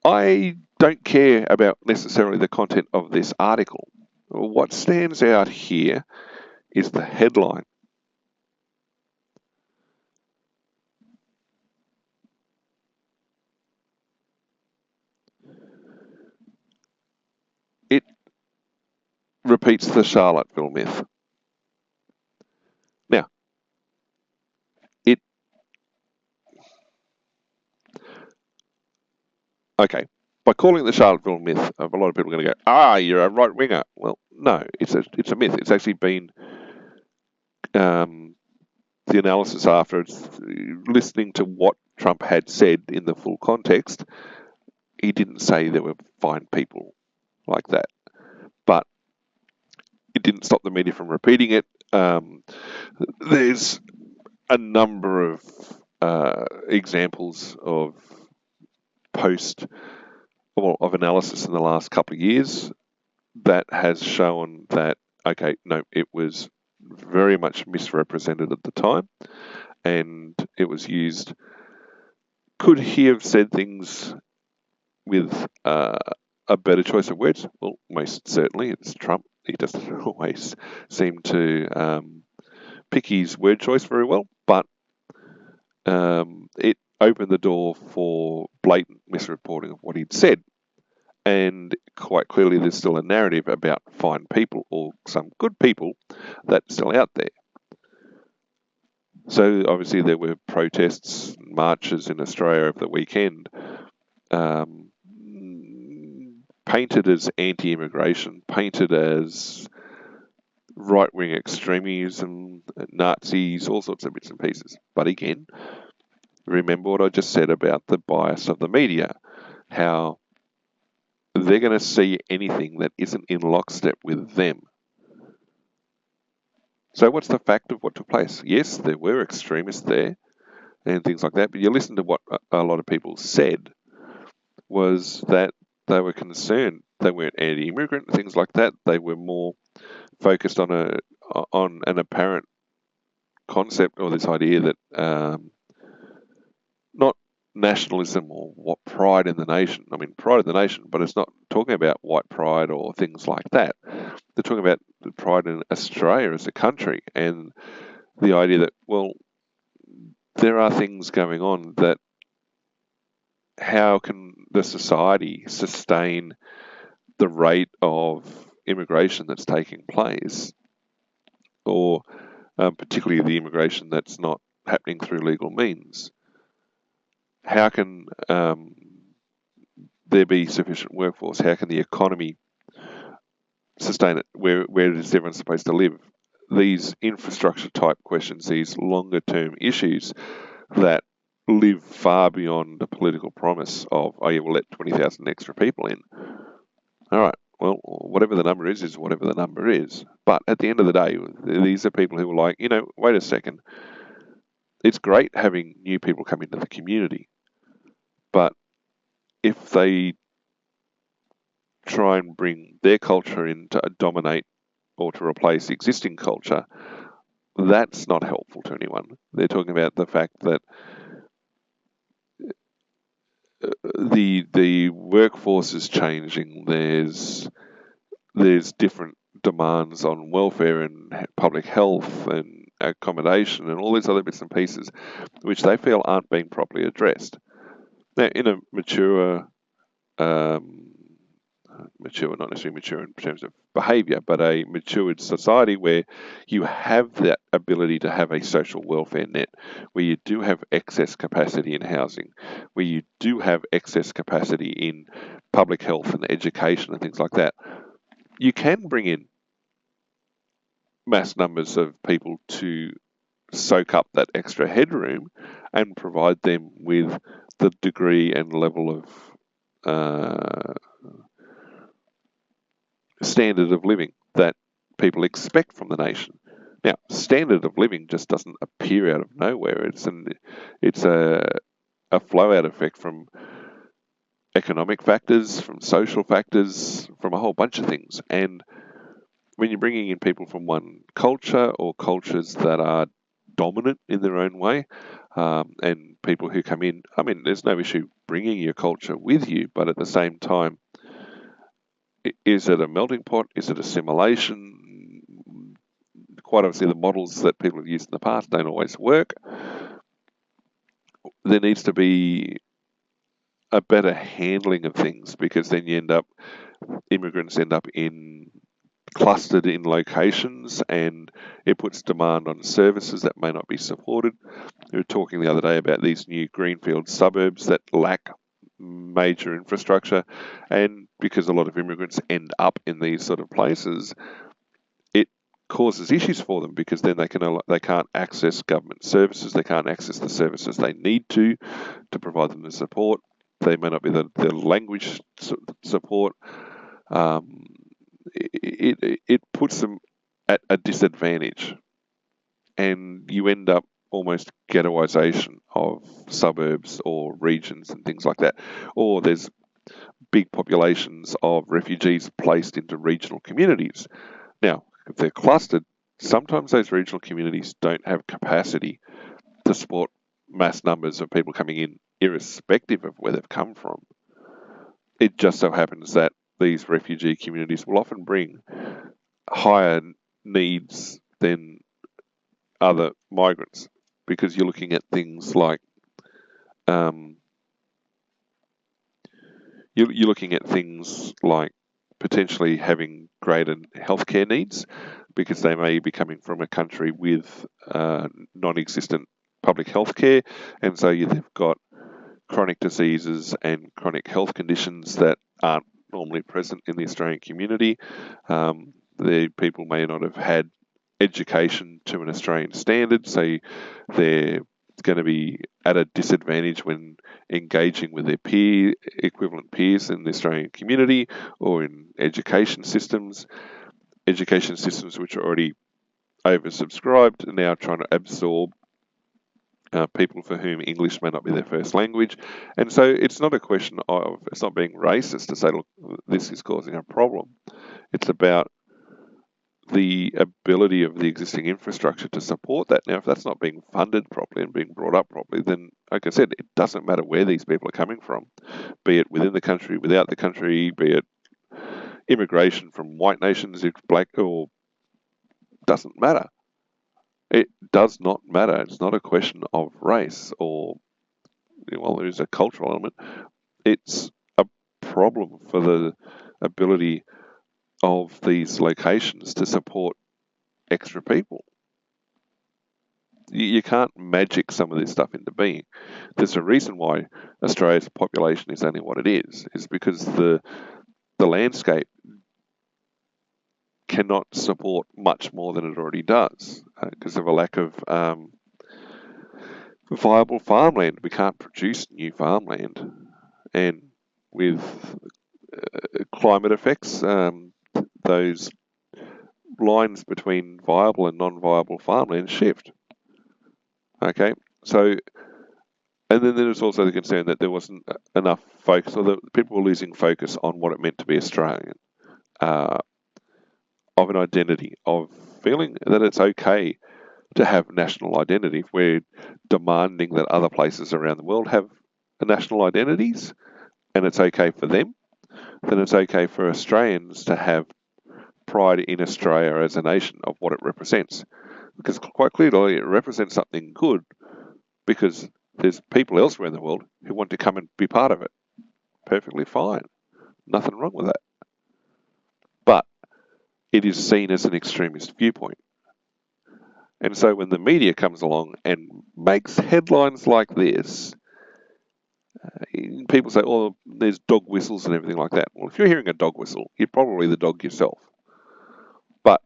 I don't care about necessarily the content of this article. What stands out here is the headline. It repeats the Charlottesville myth. Now, it okay. By calling it the Charlottesville myth, a lot of people are going to go, you're a right winger. Well, no, it's a myth. It's actually been um, the analysis after listening to what Trump had said in the full context. He didn't say there were fine people like that, but it didn't stop the media from repeating it. There's a number of examples of of analysis in the last couple of years that has shown that, okay, no, it was very much misrepresented at the time, and it was used. Could he have said things with a better choice of words? Well, most certainly. It's Trump. He doesn't always seem to pick his word choice very well, but it opened the door for blatant misreporting of what he'd said. And quite clearly, there's still a narrative about fine people or some good people that's still out there. So obviously, there were protests, marches in Australia over the weekend, painted as anti-immigration, painted as right-wing extremism, Nazis, all sorts of bits and pieces. But again, remember what I just said about the bias of the media, how they're going to see anything that isn't in lockstep with them. So what's the fact of what took place? Yes, there were extremists there and things like that, but you listen to what a lot of people said was that they were concerned. They weren't anti-immigrant, things like that. They were more focused on an apparent concept or this idea that not nationalism or what pride in the nation. I mean, pride in the nation, but it's not talking about white pride or things like that. They're talking about the pride in Australia as a country and the idea that, well, there are things going on that how can the society sustain the rate of immigration that's taking place, or particularly the immigration that's not happening through legal means? How can there be sufficient workforce? How can the economy sustain it? Where is everyone supposed to live? These infrastructure type questions, these longer term issues that live far beyond the political promise of, oh yeah, we'll let 20,000 extra people in. All right, well, whatever the number is whatever the number is. But at the end of the day, these are people who are like, wait a second. It's great having new people come into the community, but if they try and bring their culture in to dominate or to replace existing culture, that's not helpful to anyone. They're talking about the fact that the workforce is changing. There's different demands on welfare and public health and accommodation and all these other bits and pieces, which they feel aren't being properly addressed. Now, in a mature, not necessarily mature in terms of behaviour, but a matured society where you have that ability to have a social welfare net, where you do have excess capacity in housing, where you do have excess capacity in public health and education and things like that, you can bring in mass numbers of people to soak up that extra headroom and provide them with the degree and level of standard of living that people expect from the nation. Now, standard of living just doesn't appear out of nowhere. It's a flow-out effect from economic factors, from social factors, from a whole bunch of things. And when you're bringing in people from one culture or cultures that are dominant in their own way, and people who come in, I mean, there's no issue bringing your culture with you, but at the same time, is it a melting pot? Is it assimilation? Quite obviously, the models that people have used in the past don't always work. There needs to be a better handling of things, because then immigrants end up clustered in locations, and it puts demand on services that may not be supported. We were talking the other day about these new greenfield suburbs that lack major infrastructure, and because a lot of immigrants end up in these sort of places, it causes issues for them, because then they can't access government services, they can't access the services they need to provide them the support. They may not be the language support. It puts them at a disadvantage, and you end up almost ghettoisation of suburbs or regions and things like that. Or there's big populations of refugees placed into regional communities. Now, if they're clustered, sometimes those regional communities don't have capacity to support mass numbers of people coming in, irrespective of where they've come from. It just so happens that these refugee communities will often bring higher needs than other migrants, because you're looking at things like you're looking at things like potentially having greater healthcare needs, because they may be coming from a country with non-existent public healthcare, and so they've got chronic diseases and chronic health conditions that aren't normally present in the Australian community. The people may not have had education to an Australian standard, so they're going to be at a disadvantage when engaging with their equivalent peers in the Australian community, or in education systems which are already oversubscribed, and now trying to absorb people for whom English may not be their first language. And so it's not being racist to say, look, this is causing a problem. It's about the ability of the existing infrastructure to support that. Now, if that's not being funded properly and being brought up properly, then, like I said, it doesn't matter where these people are coming from, be it within the country, without the country, be it immigration from white nations, if black, or doesn't matter. It does not matter. It's not a question of race, or, well, there is a cultural element. It's a problem for the ability of these locations to support extra people. You can't magic some of this stuff into being. There's a reason why Australia's population is only what it is because the landscape cannot support much more than it already does, because of a lack of viable farmland. We can't produce new farmland, and with climate effects, those lines between viable and non-viable farmland shift. Okay, so, and then there's also the concern that there wasn't enough focus, or that people were losing focus on what it meant to be Australian, of an identity, of feeling that it's okay to have national identity. If we're demanding that other places around the world have national identities, and it's okay for them, then it's okay for Australians to have pride in Australia as a nation, of what it represents. Because quite clearly it represents something good, because there's people elsewhere in the world who want to come and be part of it. Perfectly fine. Nothing wrong with that. But it is seen as an extremist viewpoint. And so when the media comes along and makes headlines like this, people say, oh, there's dog whistles and everything like that. Well, if you're hearing a dog whistle, you're probably the dog yourself. But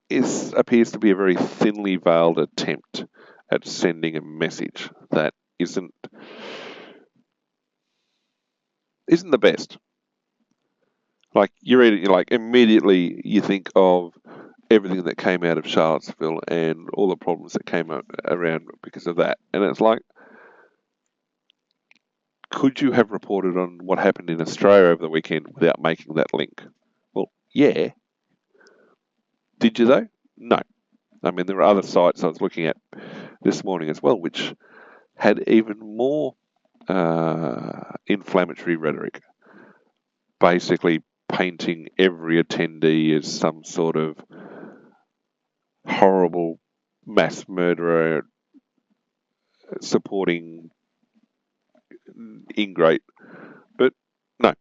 it appears to be a very thinly veiled attempt at sending a message that isn't the best. Like, you're like, immediately you think of everything that came out of Charlottesville and all the problems that came around because of that. And it's like, could you have reported on what happened in Australia over the weekend without making that link? Well, yeah. Did you though? No. I mean, there are other sites I was looking at this morning as well, which had even more inflammatory rhetoric, basically painting every attendee as some sort of horrible mass murderer supporting ingrate. But no.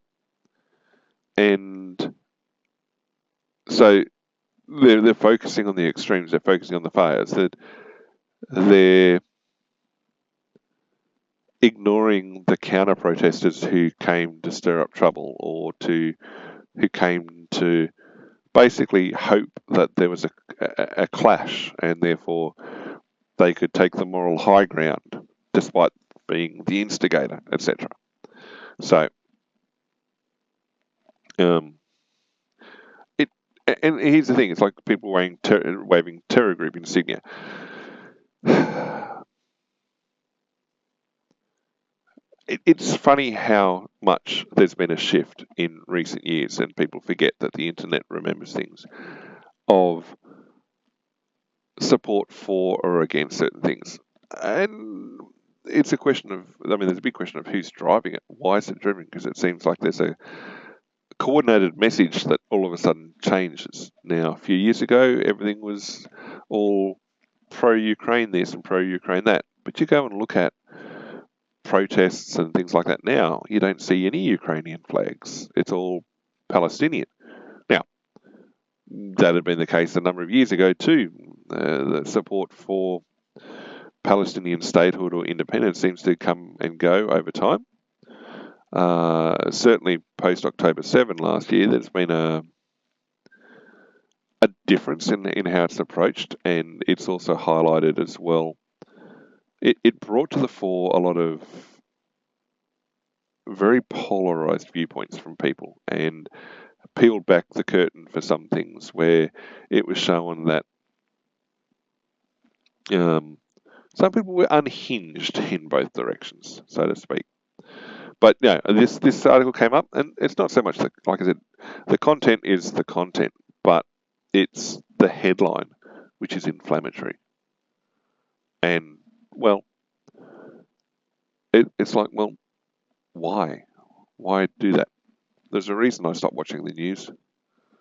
And so they're focusing on the extremes, they're focusing on the fires, that they're ignoring the counter protesters who came to stir up trouble, or who came to basically hope that there was a clash, and therefore they could take the moral high ground despite being the instigator, etc. So, it and here's the thing: it's like people waving terror group insignia. It's funny how much there's been a shift in recent years, and people forget that the internet remembers things, of support for or against certain things. And it's a question of, I mean, there's a big question of who's driving it. Why is it driven? Because it seems like there's a coordinated message that all of a sudden changes. Now, a few years ago, everything was all pro-Ukraine this and pro-Ukraine that. But you go and look at protests and things like that now, you don't see any Ukrainian flags. It's all Palestinian. Now, that had been the case a number of years ago too. The support for Palestinian statehood or independence seems to come and go over time. Certainly post October 7 last year, there's been a difference in how it's approached, and it's also highlighted as well. It brought to the fore a lot of very polarized viewpoints from people, and peeled back the curtain for some things, where it was shown that some people were unhinged in both directions, so to speak. But yeah, this article came up, and it's not so much like I said, the content is the content, but it's the headline which is inflammatory. And well, it's like, well, why do that? There's a reason I stopped watching the news.